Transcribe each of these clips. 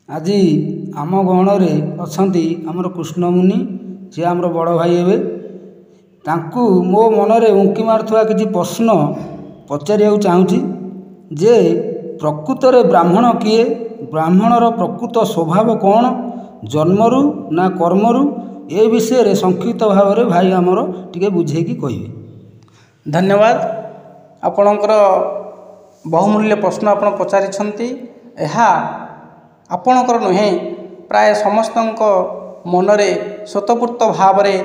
ଆଜି ଆମ ଗହଣରେ ଅଛନ୍ତି ଆମର କୃଷ୍ଣମୁନି, ସେ ଆମର ବଡ଼ ଭାଇ ହେବେ। ତାଙ୍କୁ ମୋ ମନରେ ଉଙ୍କି ମାରୁଥିବା କିଛି ପ୍ରଶ୍ନ ପଚାରିବାକୁ ଚାହୁଁଛି ଯେ ପ୍ରକୃତରେ ବ୍ରାହ୍ମଣ କିଏ? ବ୍ରାହ୍ମଣର ପ୍ରକୃତ ସ୍ୱଭାବ କ'ଣ? ଜନ୍ମରୁ ନା କର୍ମରୁ? ଏ ବିଷୟରେ ସଂକ୍ଷିପ୍ତ ଭାବରେ ଭାଇ ଆମର ଟିକେ ବୁଝେଇକି କହିବେ। ଧନ୍ୟବାଦ। ଆପଣଙ୍କର ବହୁମୂଲ୍ୟ ପ୍ରଶ୍ନ ଆପଣ ପଚାରିଛନ୍ତି। ଏହା ଆପଣଙ୍କର ନୁହେଁ, ପ୍ରାୟ ସମସ୍ତଙ୍କ ମନରେ ସ୍ୱତଃସ୍ଫୂର୍ତ୍ତ ଭାବରେ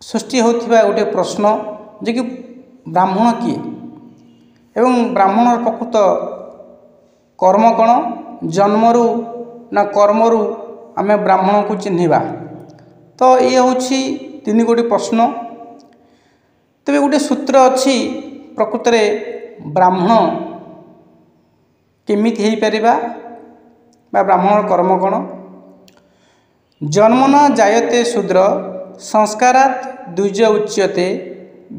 ସୃଷ୍ଟି ହେଉଥିବା ଗୋଟିଏ ପ୍ରଶ୍ନ ଯେ କି ବ୍ରାହ୍ମଣ କିଏ ଏବଂ ବ୍ରାହ୍ମଣର ପ୍ରକୃତ କର୍ମ କ'ଣ? ଜନ୍ମରୁ ନା କର୍ମରୁ ଆମେ ବ୍ରାହ୍ମଣକୁ ଚିହ୍ନିବା? ତ ଇଏ ହେଉଛି ତିନି ଗୋଟି ପ୍ରଶ୍ନ। ତେବେ ଗୋଟିଏ ସୂତ୍ର ଅଛି, ପ୍ରକୃତରେ ବ୍ରାହ୍ମଣ କେମିତି ହେଇପାରିବା ବା ବ୍ରାହ୍ମଣର କର୍ମ କ'ଣ? ଜନ୍ମନା ଜାୟତେ ଶୂଦ୍ର ସଂସ୍କାରାତ୍ ଦ୍ୱିଜ ଉଚ୍ୟତେ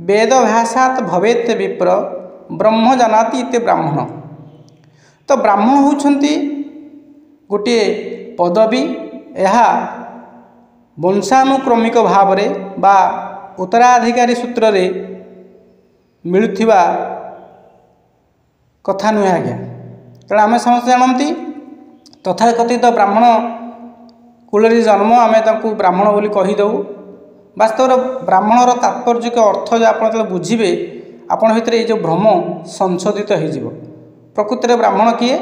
ବେଦଭ୍ୟାସାତ୍ ଭବେତ୍ ବିପ୍ର ବ୍ରହ୍ମ ଜାନାତି ଇତି ବ୍ରାହ୍ମଣ। ତ ବ୍ରାହ୍ମଣ ହେଉଛନ୍ତି ଗୋଟିଏ ପଦବୀ। ଏହା ବଂଶାନୁକ୍ରମିକ ଭାବରେ ବା ଉତ୍ତରାଧିକାରୀ ସୂତ୍ରରେ ମିଳୁଥିବା କଥା ନୁହେଁ ଆଜ୍ଞା। ତେଣୁ ଆମେ ସମସ୍ତେ ଜାଣନ୍ତି ତଥାକଥିତ ବ୍ରାହ୍ମଣ କୁଳରେ ଜନ୍ମ, ଆମେ ତାଙ୍କୁ ବ୍ରାହ୍ମଣ ବୋଲି କହିଦେଉ। ବାସ୍ତବରେ ବ୍ରାହ୍ମଣର ତାତ୍ପର୍ଯ୍ୟିକ ଅର୍ଥ ଯେ ଆପଣ ଯେତେବେଳେ ବୁଝିବେ, ଆପଣ ଭିତରେ ଏଇ ଯେଉଁ ଭ୍ରମ ସଂଶୋଧିତ ହୋଇଯିବ। ପ୍ରକୃତରେ ବ୍ରାହ୍ମଣ କିଏ?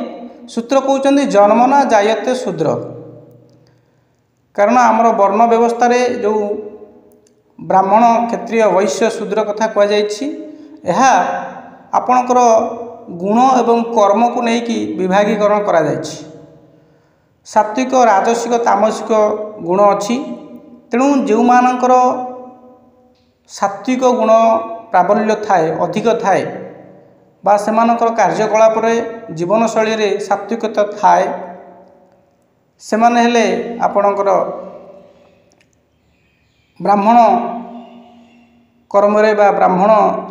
ସୂତ୍ର କହୁଛନ୍ତି ଜନ୍ମନା ଜାୟତେ ଶୂଦ୍ର। କାରଣ ଆମର ବର୍ଣ୍ଣ ବ୍ୟବସ୍ଥାରେ ଯେଉଁ ବ୍ରାହ୍ମଣ, କ୍ଷତ୍ରିୟ, ବୈଶ୍ୟ, ଶୂଦ୍ର କଥା କୁହାଯାଇଛି, ଏହା ଆପଣଙ୍କର ଗୁଣ ଏବଂ କର୍ମକୁ ନେଇକି ବିଭାଗୀକରଣ କରାଯାଇଛି। ସାତ୍ଵିକ, ରାଜସିକ, ତାମସିକ ଗୁଣ ଅଛି। ତେଣୁ ଯେଉଁମାନଙ୍କର ସାତ୍ଵିକ ଗୁଣ ପ୍ରାବଲ୍ୟ ଥାଏ, ଅଧିକ ଥାଏ, ବା ସେମାନଙ୍କର କାର୍ଯ୍ୟକଳାପରେ ଜୀବନଶୈଳୀରେ ସାତ୍ଵିକତା ଥାଏ, ସେମାନେ ହେଲେ ଆପଣଙ୍କର ବ୍ରାହ୍ମଣ କର୍ମରେ ବା ବ୍ରାହ୍ମଣ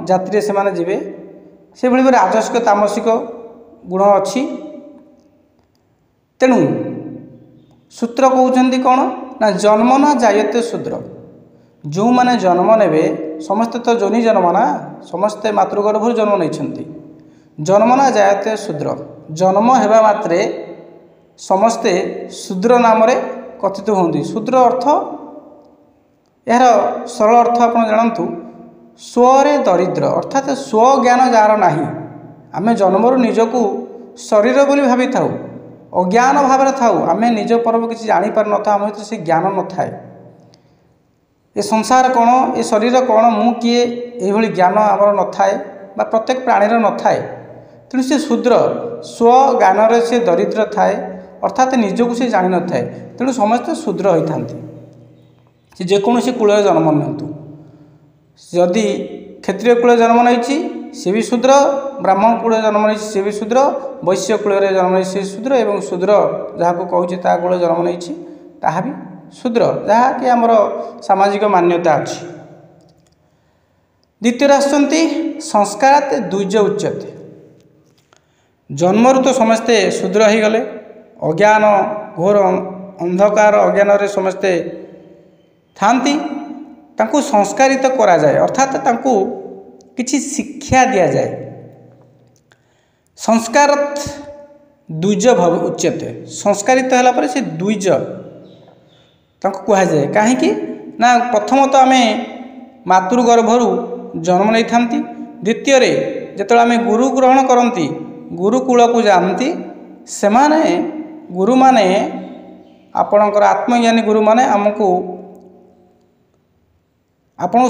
ଜାତିରେ ସେମାନେ ଯିବେ। ସେଭଳି ଭାବରେ ରାଜସିକ, ତାମସିକ ଗୁଣ ଅଛି। ତେଣୁ ସୂତ୍ର କହୁଛନ୍ତି କ'ଣ ନା ଜନ୍ମନା ଜାୟତେ ଶୂଦ୍ର। ଯେଉଁମାନେ ଜନ୍ମ ନେବେ, ସମସ୍ତେ ତ ଯୋନି ଜନ୍ମ ନା, ସମସ୍ତେ ମାତୃଗର୍ଭରୁ ଜନ୍ମ ନେଇଛନ୍ତି। ଜନ୍ମନା ଜାୟତେ ଶୂଦ୍ର, ଜନ୍ମ ହେବା ମାତ୍ରେ ସମସ୍ତେ ଶୂଦ୍ର ନାମରେ କଥିତ ହୁଅନ୍ତି। ଶୂଦ୍ର ଅର୍ଥ, ଏହାର ସରଳ ଅର୍ଥ ଆପଣ ଜାଣନ୍ତୁ, ସ୍ୱରେ ଦରିଦ୍ର, ଅର୍ଥାତ୍ ସ୍ୱଜ୍ଞାନ ଯାହାର ନାହିଁ। ଆମେ ଜନ୍ମରୁ ନିଜକୁ ଶରୀର ବୋଲି ଭାବିଥାଉ, ଅଜ୍ଞାନ ଭାବରେ ଥାଉ। ଆମେ ନିଜ ପର୍ବ କିଛି ଜାଣିପାରିନଥାଉ, ଆମ ଭିତରେ ସେ ଜ୍ଞାନ ନଥାଏ। ଏ ସଂସାର କ'ଣ, ଏ ଶରୀର କ'ଣ, ମୁଁ କିଏ, ଏହିଭଳି ଜ୍ଞାନ ଆମର ନଥାଏ ବା ପ୍ରତ୍ୟେକ ପ୍ରାଣୀର ନଥାଏ। ତେଣୁ ସେ ଶୂଦ୍ର, ସ୍ୱଜ୍ଞାନରେ ସେ ଦରିଦ୍ର ଥାଏ, ଅର୍ଥାତ୍ ନିଜକୁ ସେ ଜାଣିନଥାଏ। ତେଣୁ ସମସ୍ତେ ଶୂଦ୍ର ହୋଇଥାନ୍ତି। ସେ ଯେକୌଣସି କୂଳରେ ଜନ୍ମ ନିଅନ୍ତୁ। ଯଦି କ୍ଷତ୍ରିୟ କୂଳରେ ଜନ୍ମ ନେଇଛି ସେ ବି ଶୂଦ୍ର, ବ୍ରାହ୍ମଣ କୂଳରେ ଜନ୍ମ ନେଇଛି ସେ ବି ଶୂଦ୍ର, ବୈଶ୍ୟ କୂଳରେ ଜନ୍ମ ନେଇଛି ସେ ଶୂଦ୍ର, ଏବଂ ଶୂଦ୍ର ଯାହାକୁ କହୁଛି ତା କୂଳରେ ଜନ୍ମ ନେଇଛି ତାହା ବି ଶୂଦ୍ର, ଯାହାକି ଆମର ସାମାଜିକ ମାନ୍ୟତା ଅଛି। ଦ୍ୱିତୀୟରେ ଆସୁଛନ୍ତି ସଂସ୍କାରାତ୍ ଦ୍ୱିଜ ଉଚ୍ୟତେ। ଜନ୍ମରୁ ତ ସମସ୍ତେ ଶୂଦ୍ର ହୋଇଗଲେ, ଅଜ୍ଞାନ, ଘୋର ଅନ୍ଧକାର ଅଜ୍ଞାନରେ ସମସ୍ତେ ଥାନ୍ତି। ତାଙ୍କୁ ସଂସ୍କାରିତ କରାଯାଏ, ଅର୍ଥାତ୍ ତାଙ୍କୁ କିଛି ଶିକ୍ଷା ଦିଆଯାଏ। ସଂସ୍କାରାତ୍ ଦ୍ୱିଜ ଉଚ୍ୟତେ, ସଂସ୍କାରିତ ହେଲା ପରେ ସେ ଦ୍ୱିଜ ତାଙ୍କୁ କୁହାଯାଏ। କାହିଁକି ନା ପ୍ରଥମତଃ ଆମେ ମାତୃଗର୍ଭରୁ ଜନ୍ମ ନେଇଥାନ୍ତି। ଦ୍ୱିତୀୟରେ ଯେତେବେଳେ ଆମେ ଗୁରୁ ଗ୍ରହଣ କରନ୍ତି, ଗୁରୁକୂଳକୁ ଯାଆନ୍ତି, ସେମାନେ ଗୁରୁମାନେ, ଆପଣଙ୍କର ଆତ୍ମଜ୍ଞାନୀ ଗୁରୁମାନେ ଆପଣଙ୍କୁ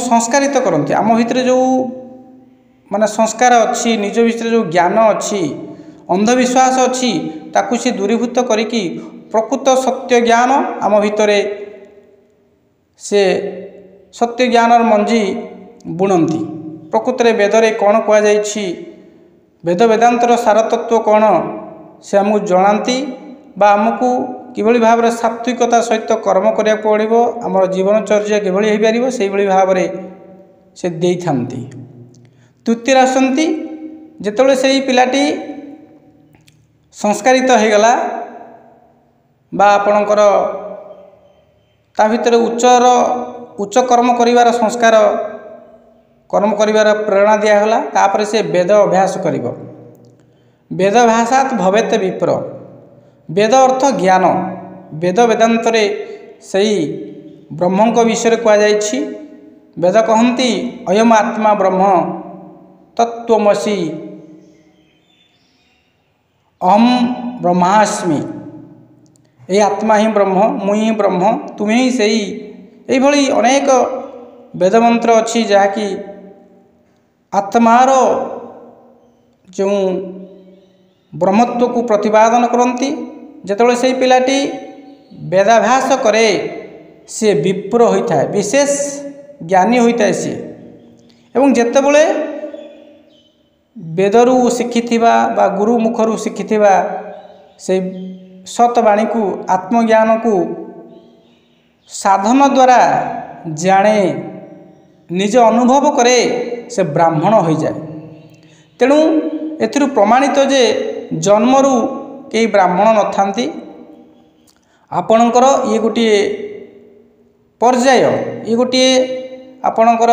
ସଂସ୍କାରିତ କରନ୍ତି। ଆମ ଭିତରେ ଯେଉଁ ସଂସ୍କାର ଅଛି, ନିଜ ଭିତରେ ଯେଉଁ ଜ୍ଞାନ ଅଛି, ଅନ୍ଧବିଶ୍ୱାସ ଅଛି, ତାକୁ ସେ ଦୂରୀଭୂତ କରିକି ପ୍ରକୃତ ସତ୍ୟ ଜ୍ଞାନ ଆମ ଭିତରେ, ସେ ସତ୍ୟ ଜ୍ଞାନର ମଞ୍ଜି ବୁଣନ୍ତି। ପ୍ରକୃତରେ ବେଦରେ କ'ଣ କୁହାଯାଇଛି, ବେଦ ବେଦାନ୍ତର ସାରତତ୍ଵ କ'ଣ, ସେ ଆମକୁ ଜଣାନ୍ତି ବା ଆମକୁ କିଭଳି ଭାବରେ ସାତ୍ଵିକତା ସହିତ କର୍ମ କରିବାକୁ ପଡ଼ିବ, ଆମର ଜୀବନଚର୍ଯ୍ୟା କିଭଳି ହୋଇପାରିବ, ସେହିଭଳି ଭାବରେ ସେ ଦେଇଥାନ୍ତି। ତୃତୀୟରେ ଆସନ୍ତି, ଯେତେବେଳେ ସେହି ପିଲାଟି ସଂସ୍କାରିତ ହୋଇଗଲା, बा आपणकर ता भितर उच्च कर्म करिवार संस्कार कर्म करिवार प्रेरणा दिगला। तापर से वेद अभ्यास करिब। वेद अभ्यासात भवेत विप्र। वेद अर्थ ज्ञान। वेद वेदांतरे सही ब्रह्म को विषय कह जाइछि। वेद कहती अयम आत्मा ब्रह्म तत्त्वमसि अहम ब्रह्मास्मि। ये आत्मा ही ब्रह्म, मुई ही ब्रह्म, तुम्हें ही सही। यही अनेक वेदमंत्र अच्छी जहाँकि आत्मार जो ब्रह्मत्व को प्रतिपादन करती। जेतबेले से पिलाटी वेदाभ्यास करे सी विप्र होता है, विशेष ज्ञानी होता है सी। एवं जेतेबेले वेदरू शिखिथिबा बा गुरु मुखरू शिखिथिबा से सतवाणी को आत्मज्ञान को साधन द्वारा जाने निज अनुभव करे से ब्राह्मण हो जाए। तेणु एथिरु प्रमाणित जे जन्मरू कई ब्राह्मण न थांती। आपणकर ये गोटे पर्याय, ये गोटे आपणकर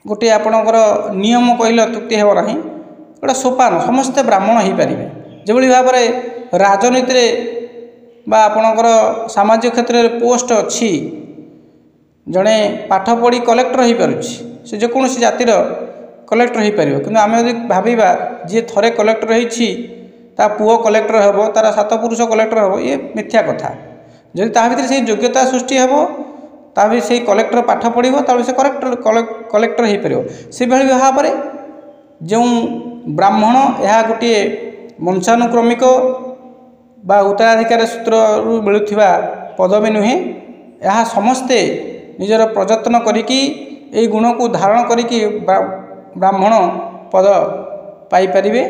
गोटे आपणकर नियम कहले अत्युक्ति हेब नहीं। गोटे सोपान समस्ते ब्राह्मण हो पारे। जो भाव में राजनीति बा आपणकर सामाजिक क्षेत्र में पोस्ट अच्छी जड़े पाठ पढ़ी कलेक्टर हो पारुछि, से जेकोसी जातिर कलेक्टर हो पार। कि आम यदि भाविबा जी थरे कलेक्टर होइछि ता पुओ कलेक्टर हेबो, तार सात पुरुष कलेक्टर हेबो, ये मिथ्या कथा। जदि ता भितर से योग्यता सृष्टि हेबो ता भी से कलेक्टर पाठ पढ़िबो ता से कलेक्टर हो पार। से भाई भाव में जो ब्राह्मण यह गोटे वंशानुक्रमिक बा उत्तराधिकार सूत्र मिलुथिबा पदवी नुहे। यह समस्ते निजर प्रयत्न करिकी ए गुण को धारण करिकी ब्राह्मण पद पाई परिबे।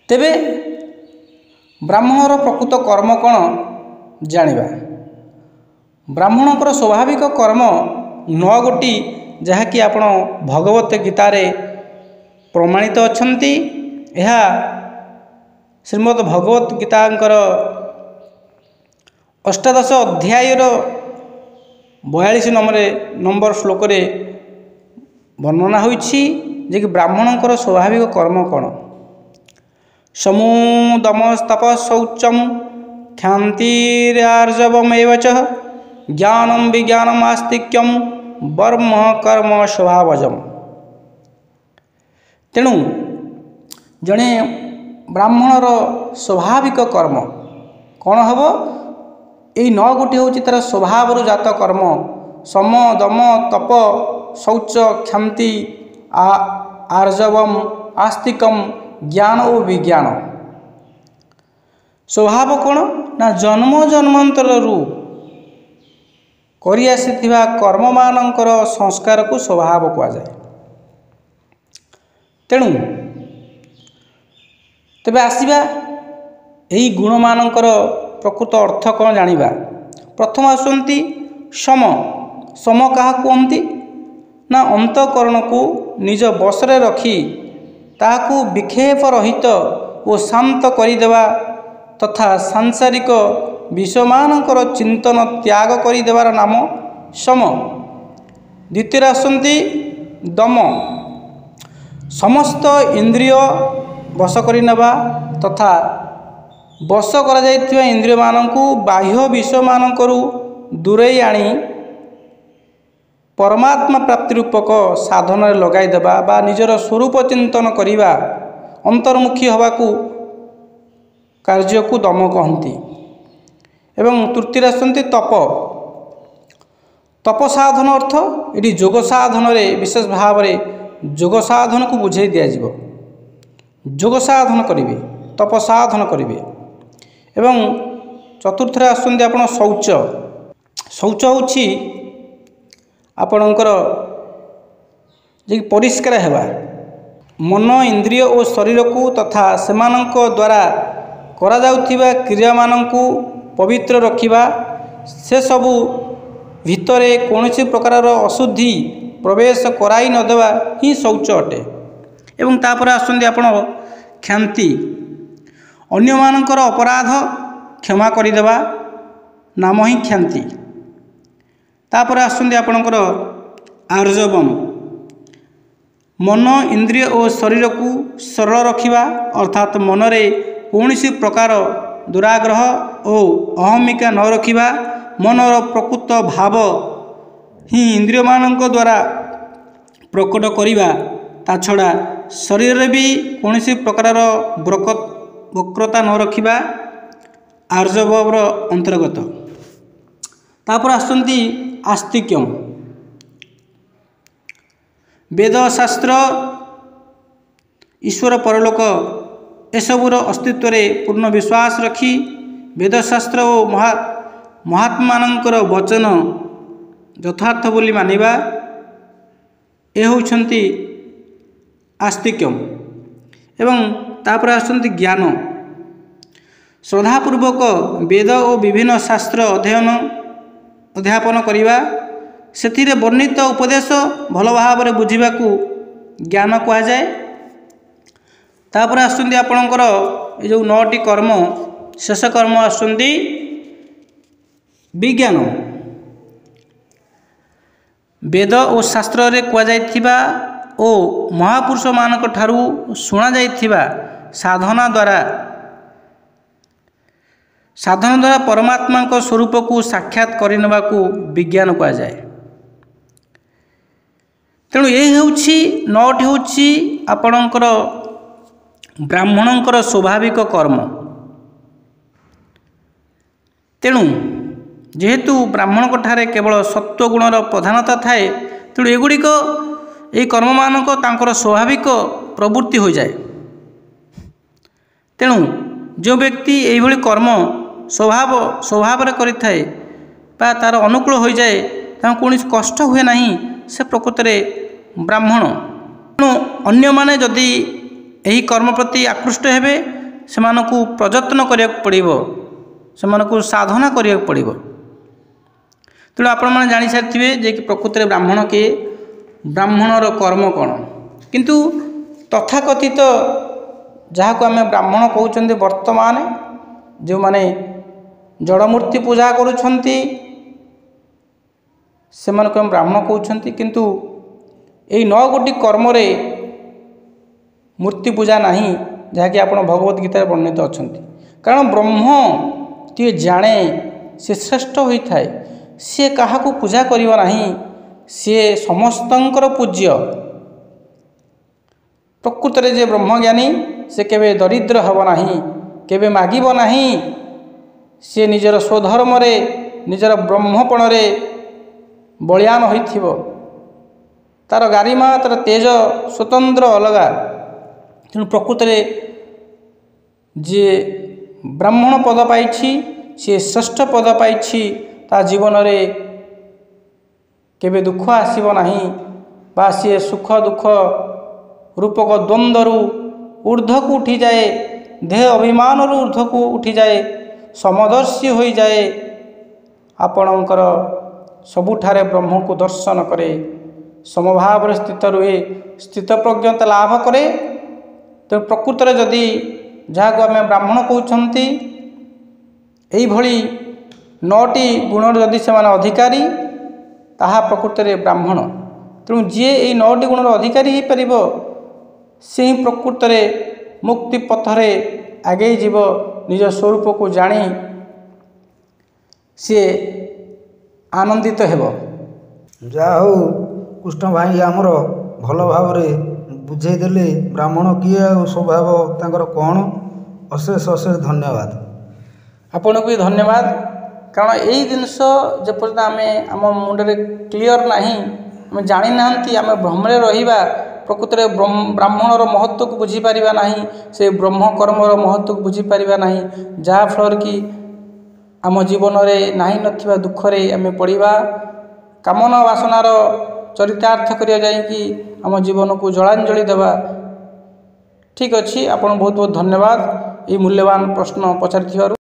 तेबे ब्राह्मणर प्रकृत कर्म कौन जानिबा। ब्राह्मणकर स्वाभाविक कर्म 9 गोटी जहाँकि आपण भगवत गीतारे प्रमाणित अछंती। यह श्रीमद् भगवत गीतांकर 18 अध्यायर 42 नंबर श्लोक रे वर्णना होइछि जे कि ब्राह्मणकर स्वाभाविक कर्म कौन। समू दमस्तप शौचम क्षान्तिरार्जवमेव च ज्ञानम विज्ञानम आस्तिक्यम ब्रह्म कर्म स्वभावजम। तेणु जड़े ब्राह्मणर स्वाभाविक कर्म कौन हम यही 9 गोटी हूँ तार स्वभाव जात कर्म। सम दम तप शौच क्षांति आर्जवम आस्तिकम ज्ञान और विज्ञान। स्वभाव कौन ना जन्म जन्मांतर करि आसिथिबा कर्म मानकर संस्कार को स्वभाव कहुए। तेणु तेबे आसीबा यही गुण मानकर प्रकृत अर्थ कौन जानिबा। प्रथम आसुंती सम। सम क्या कहती ना अंतकरण को निज बसरे रखी ताकू विक्षेप रहित और शांत करदेवा तथा सांसारिक विषयमानकर चिंतन त्याग करदेवार नाम सम। द्वितीय आसुंती दम। समस्त इंद्रिय बस करनेबा तथा बस करा जाइथिबा इंद्रिय मानकु बाह्य विषय मानकरू दूरेई आनी परमात्मा प्राप्ति रूपक साधन लगाई देबा बा निजर स्वरूप चिंतन करिबा अंतर्मुखी हवाकू कार्य को दम कहती। एवं तृतीय आसुंती तप। तप साधन अर्थ ये जोग साधन रे विशेष भाव में जोग साधन को बुझे दिज्व। जोग साधन करेंगे तप साधन करेंगे। एवं चतुर्थ आसुंती आपण शौच। शौच होछि आपणकर जे परिष्कार हेबा मन इंद्रिय और शरीर को तथा सेमानंक द्वारा करा जाउथिबा क्रिया मानंकु पवित्र रखिबा। से सबु भितरे कौनसी प्रकार अशुद्धि प्रवेश कराई नदेवा ही शौच अटे। एवं तापर आसुंदी आपण क्षांति। ଅନ୍ୟମାନଙ୍କର ଅପରାଧ କ୍ଷମା କରିଦେବା ନାମ ହିଁ କ୍ଷାନ୍ତି। ତାପରେ ଆସୁଛନ୍ତି ଆପଣଙ୍କର ଆର୍ଜବମ୍, ମନ, ଇନ୍ଦ୍ରିୟ ଓ ଶରୀରକୁ ସରଳ ରଖିବା, ଅର୍ଥାତ୍ ମନରେ କୌଣସି ପ୍ରକାର ଦୁରାଗ୍ରହ ଓ ଅହମିକା ନ ରଖିବା। ମନର ପ୍ରକୃତ ଭାବ ହିଁ ଇନ୍ଦ୍ରିୟମାନଙ୍କ ଦ୍ୱାରା ପ୍ରକଟ କରିବା। ତା ଛଡ଼ା ଶରୀରରେ ବି କୌଣସି ପ୍ରକାରର ବକ୍ରତା ନ ରଖିବା ଆର୍ଜବମ୍ର ଅନ୍ତର୍ଗତ। ତାପରେ ଆସୁଛନ୍ତି ଆସ୍ତିକ୍ୟମ୍, ବେଦ, ଶାସ୍ତ୍ର, ଈଶ୍ୱର, ପରଲୋକ ଏସବୁର ଅସ୍ତିତ୍ୱରେ ପୂର୍ଣ୍ଣ ବିଶ୍ୱାସ ରଖି ବେଦଶାସ୍ତ୍ର ଓ ମହାତ୍ମାମାନଙ୍କର ବଚନ ଯଥାର୍ଥ ବୋଲି ମାନିବା, ଏ ହେଉଛନ୍ତି ଆସ୍ତିକ୍ୟମ୍। ଏବଂ ତାପରେ ଆସୁଛନ୍ତି ଜ୍ଞାନ, ଶ୍ରଦ୍ଧାପୂର୍ବକ ବେଦ ଓ ବିଭିନ୍ନ ଶାସ୍ତ୍ର ଅଧ୍ୟାପନ କରିବା, ସେଥିରେ ବର୍ଣ୍ଣିତ ଉପଦେଶ ଭଲ ଭାବରେ ବୁଝିବାକୁ ଜ୍ଞାନ କୁହାଯାଏ। ତାପରେ ଆସୁଛନ୍ତି ଆପଣଙ୍କର ଏ ଯେଉଁ 9ଟି କର୍ମ, ଶେଷ କର୍ମ ଆସୁଛନ୍ତି ବିଜ୍ଞାନ। ବେଦ ଓ ଶାସ୍ତ୍ରରେ କୁହାଯାଇଥିବା ଓ ମହାପୁରୁଷମାନଙ୍କ ଠାରୁ ଶୁଣାଯାଇଥିବା ସାଧନା ଦ୍ୱାରା ପରମାତ୍ମାଙ୍କ ସ୍ୱରୂପକୁ ସାକ୍ଷାତ କରିନେବାକୁ ବିଜ୍ଞାନ କୁହାଯାଏ। ତେଣୁ ଏ ହେଉଛି 9ଟି ହେଉଛି ଆପଣଙ୍କର ବ୍ରାହ୍ମଣଙ୍କର ସ୍ୱାଭାବିକ କର୍ମ। ତେଣୁ ଯେହେତୁ ବ୍ରାହ୍ମଣଙ୍କ ଠାରେ କେବଳ ସତ୍ୱଗୁଣର ପ୍ରଧାନତା ଥାଏ, ତେଣୁ ଏଗୁଡ଼ିକ ଏହି କର୍ମମାନଙ୍କ ତାଙ୍କର ସ୍ୱାଭାବିକ ପ୍ରବୃତ୍ତି ହୋଇଯାଏ। ତେଣୁ ଯେଉଁ ବ୍ୟକ୍ତି ଏହିଭଳି କର୍ମ ସ୍ୱଭାବରେ କରିଥାଏ ବା ତା'ର ଅନୁକୂଳ ହୋଇଯାଏ, ତାଙ୍କୁ କୌଣସି କଷ୍ଟ ହୁଏ ନାହିଁ, ସେ ପ୍ରକୃତରେ ବ୍ରାହ୍ମଣ। ତେଣୁ ଅନ୍ୟମାନେ ଯଦି ଏହି କର୍ମ ପ୍ରତି ଆକୃଷ୍ଟ ହେବେ, ସେମାନଙ୍କୁ ପ୍ରଯତ୍ନ କରିବାକୁ ପଡ଼ିବ, ସେମାନଙ୍କୁ ସାଧନା କରିବାକୁ ପଡ଼ିବ। ତେଣୁ ଆପଣମାନେ ଜାଣିସାରିଥିବେ ଯେ କି ପ୍ରକୃତରେ ବ୍ରାହ୍ମଣ କିଏ, ବ୍ରାହ୍ମଣର କର୍ମ କ'ଣ। କିନ୍ତୁ ତଥାକଥିତ ଯାହାକୁ ଆମେ ବ୍ରାହ୍ମଣ କହୁଛନ୍ତି, ବର୍ତ୍ତମାନ ଯେଉଁମାନେ ଜଡ଼ମୂର୍ତ୍ତି ପୂଜା କରୁଛନ୍ତି ସେମାନଙ୍କୁ ଆମେ ବ୍ରାହ୍ମଣ କହୁଛନ୍ତି। କିନ୍ତୁ ଏହି 9 ଗୋଟି କର୍ମରେ ମୂର୍ତ୍ତି ପୂଜା ନାହିଁ, ଯାହାକି ଆପଣ ଭଗବତ ଗୀତାରେ ବର୍ଣ୍ଣିତ ଅଛନ୍ତି। କାରଣ ବ୍ରହ୍ମ ଯିଏ ଜାଣେ ସେ ଶ୍ରେଷ୍ଠ ହୋଇଥାଏ, ସିଏ କାହାକୁ ପୂଜା କରିବ ନାହିଁ, ସିଏ ସମସ୍ତଙ୍କର ପୂଜ୍ୟ। ପ୍ରକୃତରେ ଯେ ବ୍ରହ୍ମଜ୍ଞାନୀ ସେ କେବେ ଦରିଦ୍ର ହେବ ନାହିଁ, କେବେ ମାଗିବ ନାହିଁ। ସିଏ ନିଜର ସ୍ୱଧର୍ମରେ, ନିଜର ବ୍ରହ୍ମପଣରେ ବଳିୟାନ ହୋଇଥିବ। ତା'ର ଗାରିମା, ତା'ର ତେଜ ସ୍ୱତନ୍ତ୍ର ଅଲଗା। ତେଣୁ ପ୍ରକୃତରେ ଯିଏ ବ୍ରାହ୍ମଣ ପଦ ପାଇଛି, ସିଏ ଶ୍ରେଷ୍ଠ ପଦ ପାଇଛି। ତା ଜୀବନରେ କେବେ ଦୁଃଖ ଆସିବ ନାହିଁ, ବା ସିଏ ସୁଖ ଦୁଃଖ ରୂପକ ଦ୍ୱନ୍ଦ୍ୱରୁ ଊର୍ଦ୍ଧ୍ୱକୁ ଉଠିଯାଏ, ଦେହ ଅଭିମାନରୁ ଊର୍ଦ୍ଧ୍ୱକୁ ଉଠିଯାଏ, ସମଦର୍ଶୀ ହୋଇଯାଏ, ଆପଣଙ୍କର ସବୁଠାରେ ବ୍ରହ୍ମକୁ ଦର୍ଶନ କରେ, ସମଭାବରେ ସ୍ଥିତ ରୁହେ, ସ୍ଥିତପ୍ରଜ୍ଞତା ଲାଭ କରେ। ତେଣୁ ପ୍ରକୃତରେ ଯଦି ଯାହାକୁ ଆମେ ବ୍ରାହ୍ମଣ କହୁଛନ୍ତି, ଏହିଭଳି 9ଟି ଗୁଣର ଯଦି ସେମାନେ ଅଧିକାରୀ, ତାହା ପ୍ରକୃତରେ ବ୍ରାହ୍ମଣ। ତେଣୁ ଯିଏ ଏହି 9ଟି ଗୁଣର ଅଧିକାରୀ ହୋଇପାରିବ, ସେ ହିଁ ପ୍ରକୃତରେ ମୁକ୍ତି ପଥରେ ଆଗେଇ ଯିବ। ନିଜ ସ୍ୱରୂପକୁ ଜାଣି ସିଏ ଆନନ୍ଦିତ ହେବ। ଯାହା ହେଉ କୃଷ୍ଣ ଭାଇ ଆମର ଭଲ ଭାବରେ ବୁଝେଇ ଦେଲେ ବ୍ରାହ୍ମଣ କିଏ ଆଉ ସ୍ୱଭାବ ତାଙ୍କର କ'ଣ। ଅଶେଷ ଅଶେଷ ଧନ୍ୟବାଦ। ଆପଣଙ୍କୁ ବି ଧନ୍ୟବାଦ। କାରଣ ଏଇ ଜିନିଷ ଯେପର୍ଯ୍ୟନ୍ତ ଆମେ ଆମ ମୁଣ୍ଡରେ କ୍ଲିଅର ନାହିଁ, ଆମେ ଜାଣିନାହାନ୍ତି, ଆମେ ଭ୍ରମରେ ରହିବା, ପ୍ରକୃତରେ ବ୍ରାହ୍ମଣର ମହତ୍ତ୍ୱକୁ ବୁଝିପାରିବା ନାହିଁ, ସେ ବ୍ରହ୍ମକର୍ମର ମହତ୍ତ୍ୱକୁ ବୁଝିପାରିବା ନାହିଁ, ଯାହାଫଳରେ କି ଆମ ଜୀବନରେ ନାହିଁ ନଥିବା ଦୁଃଖରେ ଆମେ ପଡ଼ିବା। କାମନା ବାସନାର ଚରିତାର୍ଥ କରିବା ଯାଇକି ଆମ ଜୀବନକୁ ଜଳାଞ୍ଜଳି ଦେବା। ଠିକ୍ ଅଛି, ଆପଣଙ୍କୁ ବହୁତ ବହୁତ ଧନ୍ୟବାଦ ଏହି ମୂଲ୍ୟବାନ ପ୍ରଶ୍ନ ପଚାରିଥିବାରୁ।